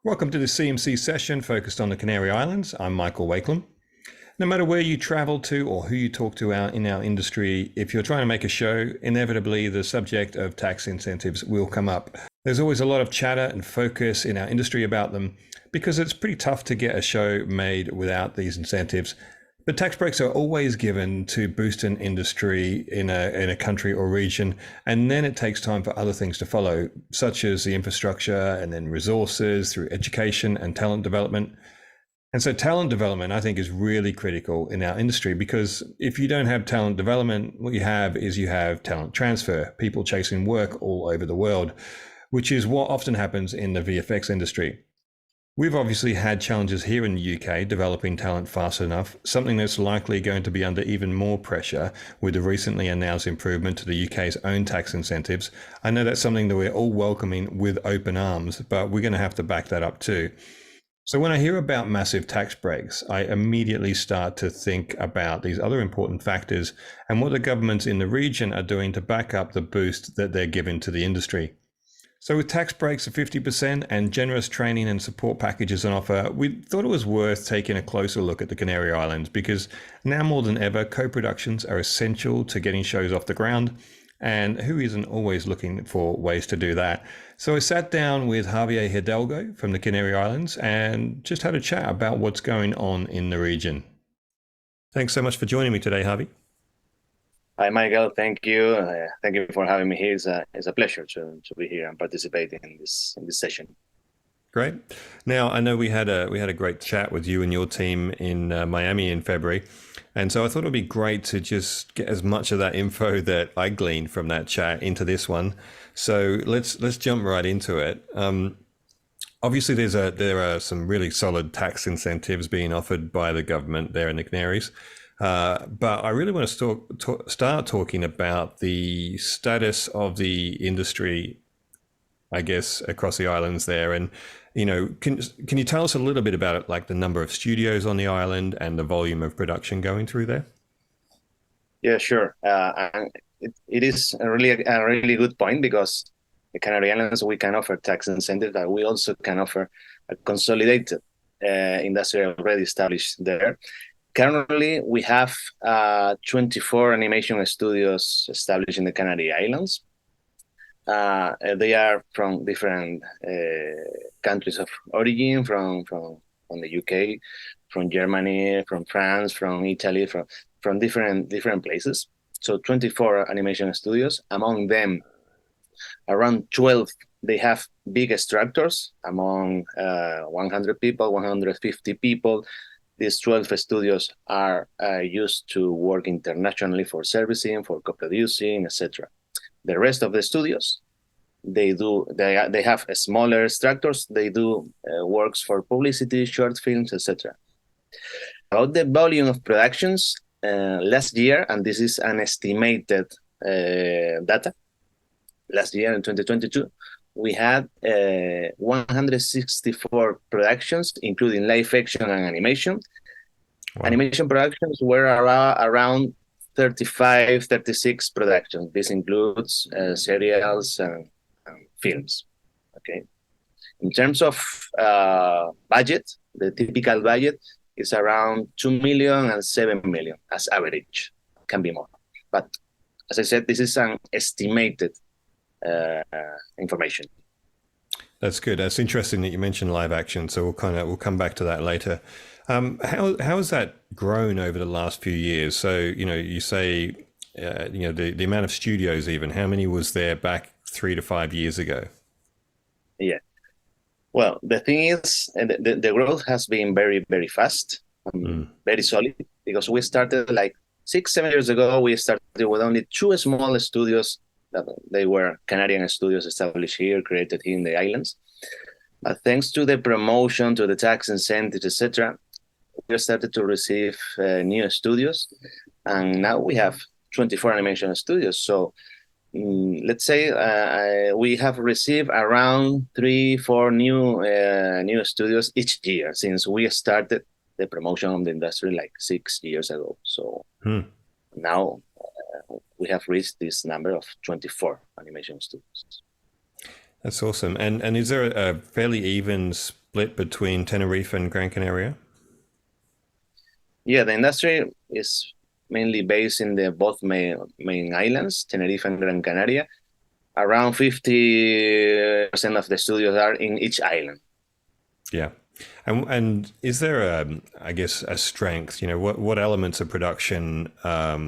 Welcome to the CMC session focused on the Canary Islands. I'm Michael Wakelam. No matter where you travel to or who you talk to in our industry, if you're trying to make a show, inevitably the subject of tax incentives will come up. There's always a lot of chatter and focus in our industry about them because it's pretty tough to get a show made without these incentives. But tax breaks are always given to boost an industry in a country or region, and then it takes time for other things to follow, such as the infrastructure and then resources through education and talent development. And so talent development, I think, is really critical in our industry because if you don't have talent development, what you have talent transfer, people chasing work all over the world, which is what often happens in the VFX industry. We've obviously had challenges here in the UK developing talent fast enough, something that's likely going to be under even more pressure with the recently announced improvement to the UK's own tax incentives. I know that's something that we're all welcoming with open arms, but we're going to have to back that up too. So when I hear about massive tax breaks, I immediately start to think about these other important factors and what the governments in the region are doing to back up the boost that they're giving to the industry. So with tax breaks of 50% and generous training and support packages on offer, we thought it was worth taking a closer look at the Canary Islands because now more than ever, co-productions are essential to getting shows off the ground. And who isn't always looking for ways to do that? So I sat down with Javier Hidalgo from the Canary Islands and just had a chat about what's going on in the region. Thanks so much for joining me today, Javi. Hi, Michael. Thank you. Thank you for having me here. It's a pleasure to be here and participating in this session. Great. Now I know we had a great chat with you and your team in Miami in February, and so I thought it'd be great to just get as much of that info that I gleaned from that chat into this one. So let's jump right into it. Obviously, there are some really solid tax incentives being offered by the government there in the Canaries. But I really want to start talking about the status of the industry, I guess, across the islands there. And, can you tell us a little bit about it, like the number of studios on the island and the volume of production going through there? Yeah, sure. And it is a really good point because the Canary Islands, we can offer tax incentives, but we also can offer a consolidated industry already established there. Currently, we have 24 animation studios established in the Canary Islands. They are from different countries of origin, from the UK, from Germany, from France, from Italy, from different places. So 24 animation studios. Among them, around 12 they have big structures. Among 100 people, 150 people. These 12 studios are used to work internationally for servicing, for co-producing, etc. The rest of the studios, they have smaller structures. They do works for publicity, short films, etc. About the volume of productions, last year, and this is an estimated data, last year in 2022, we had 164 productions, including live action and animation. Wow. Animation productions were around 35, 36 productions. This includes serials and films. Okay. In terms of budget, the typical budget is around 2 million and 7 million as average. Can be more. But as I said, this is an estimated information. That's good. That's interesting that you mentioned live action. So we'll come back to that later. How has that grown over the last few years? So you say the amount of studios, even how many was there back 3 to 5 years ago? Yeah. Well, the thing is, the growth has been very, very fast, very solid, because we started like 6-7 years ago. We started with only 2 small studios. They were Canadian studios established here, created here in the islands. But thanks to the promotion, to the tax incentives, etc., we started to receive new studios, and now we have 24 animation studios. So let's say we have received around 3-4 new studios each year since we started the promotion of the industry like 6 years ago. So now we have reached this number of 24 animation studios. That's awesome. And is there a fairly even split between Tenerife and Gran Canaria? Yeah, the industry is mainly based in the both main islands, Tenerife and Gran Canaria. Around 50% of the studios are in each island. Yeah. And is there I guess a strength? What elements of production are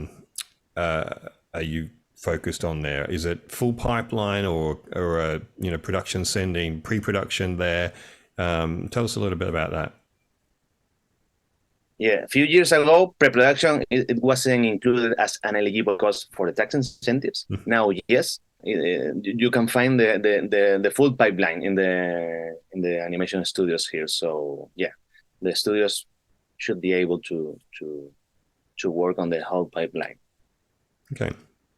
you focused on there? Is it full pipeline or production sending pre-production there? Tell us a little bit about that. Yeah, a few years ago, pre-production it wasn't included as an eligible cost for the tax incentives. Now, yes, you can find the full pipeline in the animation studios here. So yeah, the studios should be able to work on the whole pipeline. Okay,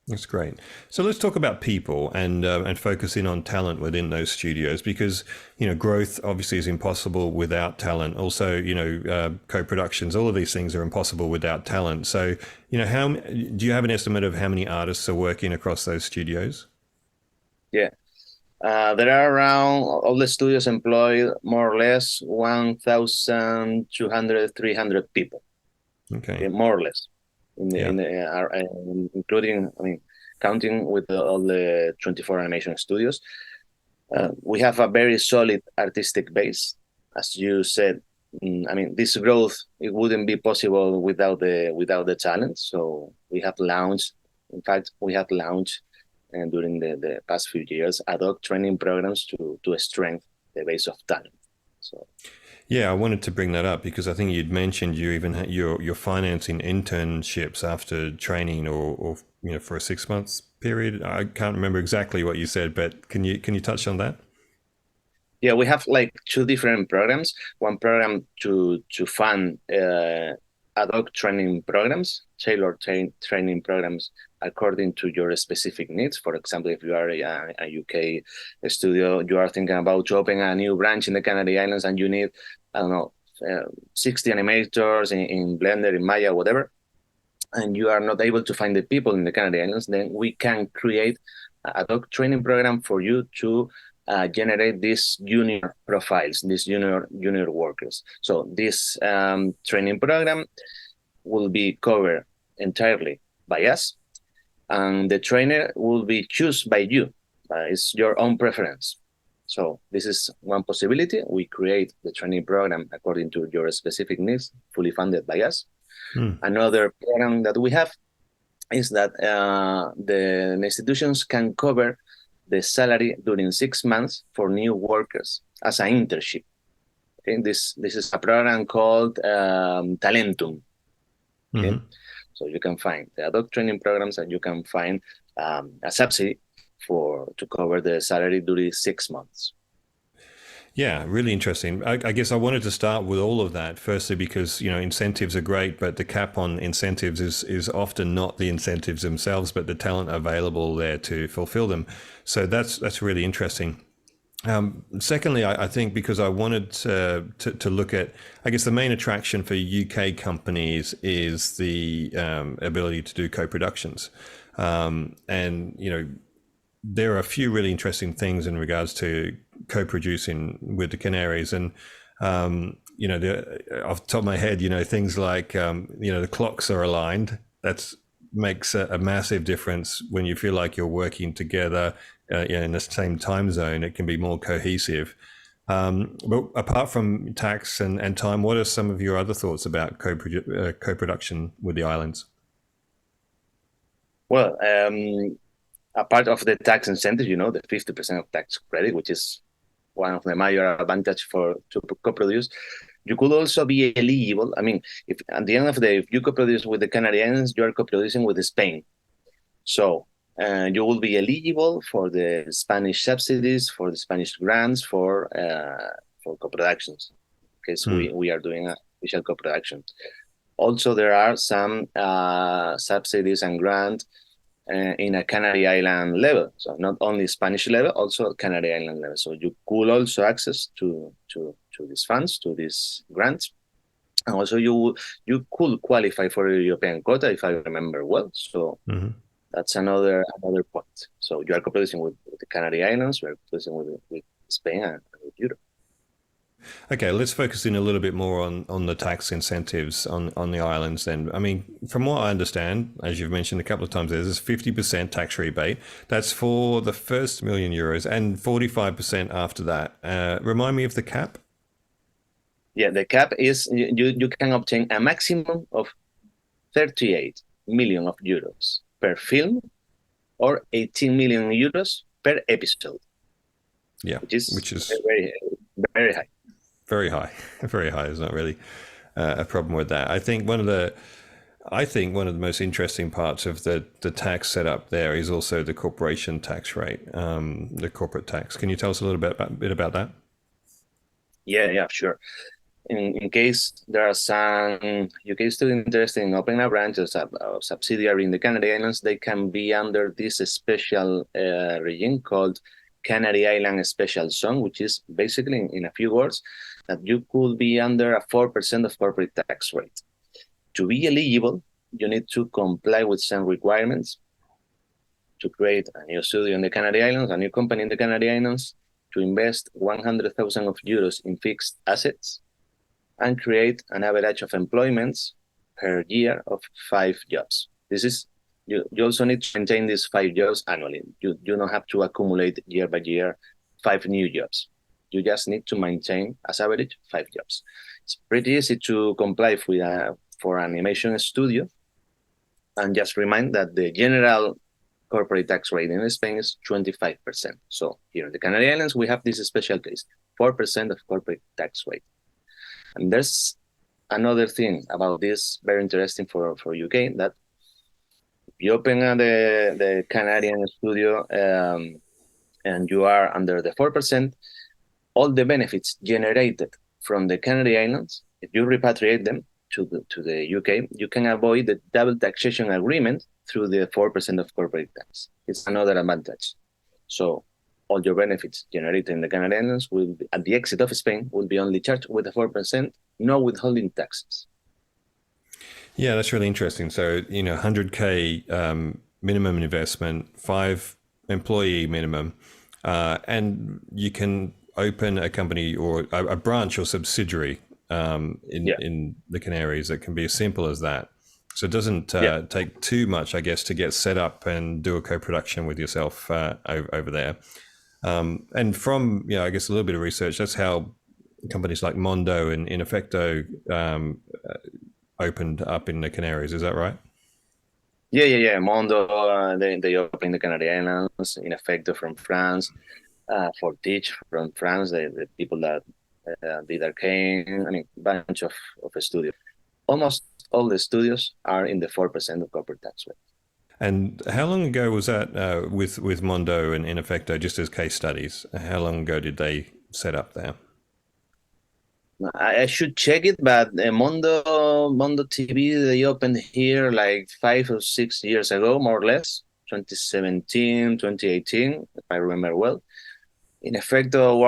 that's great. So let's talk about people and focus in on talent within those studios, because growth obviously is impossible without talent. Also, co-productions, all of these things are impossible without talent. So how do you have an estimate of how many artists are working across those studios? Yeah, there are around all the studios employ more or less 1,200, 300 people. Okay. Okay, more or less, Yeah. including, I mean, counting with all the 24 animation studios. We have a very solid artistic base, as you said. I mean, this growth it wouldn't be possible without the talent. So we have launched. In fact, we have launched during the past few years ad hoc training programs to strengthen the base of talent. So Yeah, I wanted to bring that up because I think you'd mentioned you're financing internships after training or for a 6 months period. I can't remember exactly what you said, but can you touch on that? yeah, we have like two different programs. One program to fund ad hoc training programs, tailored training programs according to your specific needs. For example, if you are a UK studio, you are thinking about to open a new branch in the Canary Islands, and you need, I don't know, 60 animators in Blender, in Maya, whatever, and you are not able to find the people in the Canary Islands, then we can create a ad hoc training program for you to generate these junior profiles, these junior workers. So this training program will be covered entirely by us, and the trainer will be chosen by you. It's your own preference. So this is one possibility. We create the training program according to your specific needs, fully funded by us. Another program that we have is that the institutions can cover the salary during 6 months for new workers as an internship. Okay? This is a program called Talentum. Okay? Mm-hmm. So you can find the adult training programs, and you can find a subsidy to cover the salary during 6 months. Yeah, really interesting. I guess I wanted to start with all of that. Firstly, because incentives are great, but the cap on incentives is often not the incentives themselves, but the talent available there to fulfill them. So that's really interesting. Secondly, I think because I wanted to look at, I guess the main attraction for UK companies is the ability to do co-productions, and there are a few really interesting things in regards to co-producing with the Canaries, and off the top of my head, things like the clocks are aligned. That's makes a massive difference when you feel like you're working together in the same time zone. It can be more cohesive. But apart from tax and time, what are some of your other thoughts about co-production with the islands? Well, a part of the tax incentive, the 50% of tax credit, which is one of the major advantage to co-produce. You could also be eligible. I mean, if at the end of the day, if you co-produce with the Canary Islands, you are co-producing with Spain. So you will be eligible for the Spanish subsidies, for the Spanish grants, for co-productions, because we are doing a official co-production. Also, there are some subsidies and grants in a Canary Island level. So not only Spanish level, also Canary Island level. So you could also access to these funds, to these grants. And also you could qualify for a European quota, if I remember well. So that's another point. So you are co-producing with the Canary Islands, you are co-producing with Spain and with Europe. Okay, let's focus in a little bit more on the tax incentives on the islands then. I mean, from what I understand, as you've mentioned a couple of times, there's this 50% tax rebate. That's for the first million euros and 45% after that. Remind me of the cap? Yeah, the cap is you can obtain a maximum of 38 million of euros per film or 18 million euros per episode, Yeah, which is which is very, very high. very high. Very high. There's not really a problem with that. I think one of the most interesting parts of the tax setup there is also the corporation tax rate, the corporate tax. Can you tell us a little bit about that? Yeah, sure. In case there are some UK students interested in opening a branch or subsidiary in the Canary Islands, they can be under this special regime called Canary Island Special Zone, which is basically, in a few words, that you could be under a 4% of corporate tax rate. To be eligible, you need to comply with some requirements to create a new studio in the Canary Islands, a new company in the Canary Islands, to invest 100,000 of euros in fixed assets, and create an average of employments per year of 5 jobs. This is you also need to maintain these 5 jobs annually. You don't have to accumulate year by year 5 new jobs. You just need to maintain, as average, 5 jobs. It's pretty easy to comply with for an animation studio. And just remind that the general corporate tax rate in Spain is 25%. So here in the Canary Islands, we have this special case, 4% of corporate tax rate. And there's another thing about this very interesting for UK, that if you open the Canadian studio and you are under the 4%, all the benefits generated from the Canary Islands, if you repatriate them to the UK, you can avoid the double taxation agreement through the 4% of corporate tax. It's another advantage. So all your benefits generated in the Canary Islands will be, at the exit of Spain, will be only charged with the 4%, no withholding taxes. Yeah, that's really interesting. So, 100K minimum investment, 5 employee minimum, and you can open a company or a branch or subsidiary in the Canaries that can be as simple as that. So it doesn't take too much, I guess, to get set up and do a co-production with yourself over there. And from, I guess, a little bit of research, that's how companies like Mondo and In Effecto opened up in the Canaries. Is that right? Yeah. Mondo, they opened the Canary Islands, In Effecto from France, for Teach from France, the people that did Arcane, I mean, bunch of studios. Almost all the studios are in the 4% of corporate tax rate. And how long ago was that with Mondo and In Effecto, just as case studies? How long ago did they set up there? I should check it, but Mondo TV, they opened here like 5 or 6 years ago, more or less, 2017, 2018, if I remember well. In Effecto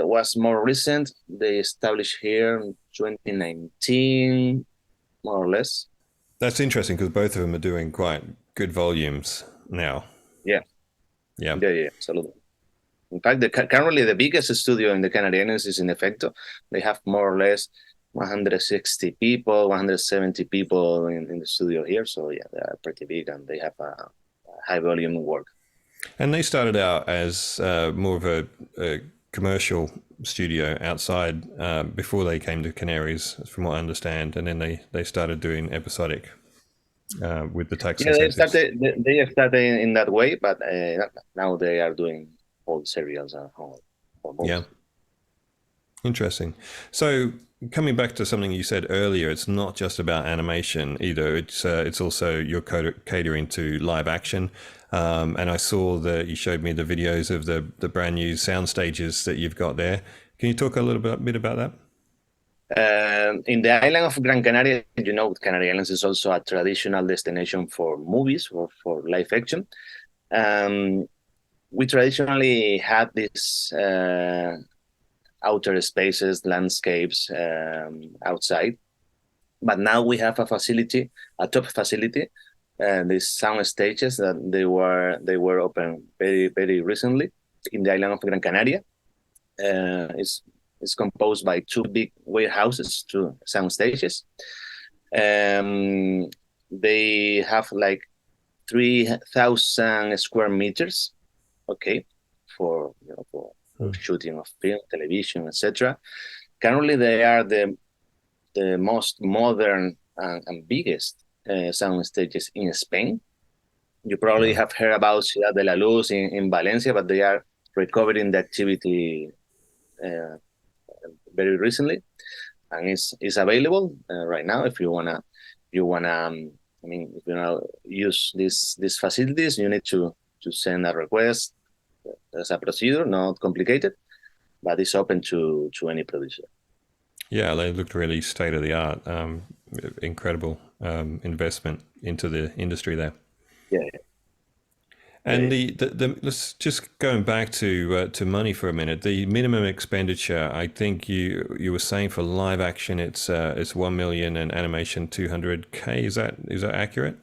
was more recent. They established here in 2019, more or less. That's interesting because both of them are doing quite good volumes now. Yeah, Yeah. absolutely. In fact, currently the biggest studio in the Canary Islands is In Effecto. They have more or less 160 people, 170 people in the studio here. So yeah, they are pretty big and they have a high volume of work. And they started out as more of a commercial studio outside before they came to Canaries, from what I understand. And then they started doing episodic with the tax incentives. They started in that way, but now they are doing all serials and all movies. Yeah. Interesting. So coming back to something you said earlier, it's not just about animation either. It's also you're catering to live action. And I saw that you showed me the videos of the brand new sound stages that you've got there. Can you talk a little bit about that? In the island of Gran Canaria, Canary Islands is also a traditional destination for movies or for live action. We traditionally had these outer spaces, landscapes outside, but now we have a top facility, these sound stages that they were open very, very recently in the island of Gran Canaria. It's It's composed by two big warehouses, two sound stages. They have like 3,000 square meters, okay, for for shooting of film, television, etc. Currently, they are the most modern and biggest sound stages in Spain. You probably have heard about Ciudad de la Luz in Valencia, but they are recovering the activity very recently, and it's available right now. If you wanna, I mean, if you wanna use these facilities, you need to send a request. There's a procedure, not complicated, but it's open to any producer. Yeah, they looked really state of the art. Incredible investment into the industry there. Yeah. And the let's just going back to money for a minute. The minimum expenditure, I think you were saying for live action, it's 1 million and animation 200K. Is that accurate?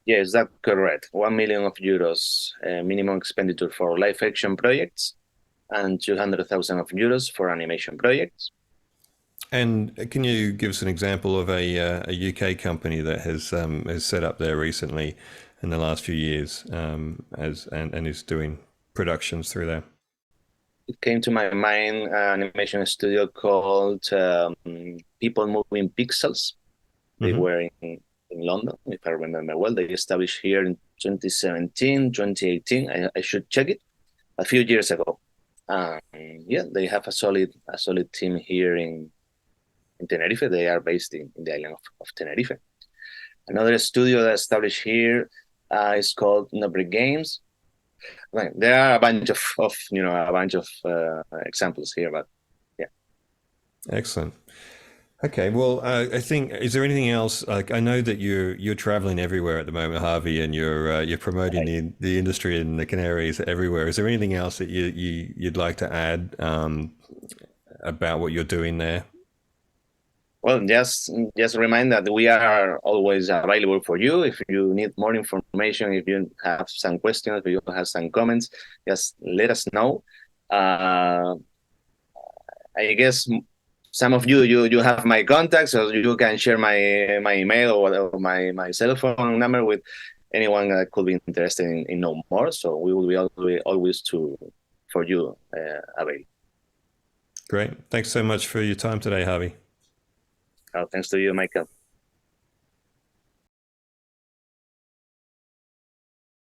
Yeah, is that correct? 1 million of euros minimum expenditure for live action projects, and 200,000 of euros for animation projects. And can you give us an example of a UK company that has set up there recently in the last few years and is doing productions through there? It came to my mind an animation studio called People Moving Pixels. They were in London, if I remember well. They established here in 2017, 2018. I should check it. A few years ago. Yeah, they have a solid team here in Tenerife. They are based in the island of Tenerife. Another studio that established here is called Nobre Games. Right. There are a bunch of examples here, but yeah. Excellent. Okay, well, I think is there anything else? Like, I know that you're traveling everywhere at the moment, Harvey, and you're promoting the industry in the Canaries everywhere. Is there anything else that you'd like to add about what you're doing there? Well, just remind that we are always available for you. If you need more information, if you have some questions, if you have some comments, just let us know. I guess some of you have my contacts, so you can share my email or my cell phone number with anyone that could be interested in know more. So we will be always for you available. Great. Thanks so much for your time today, Harvey. Thanks to you, Michael.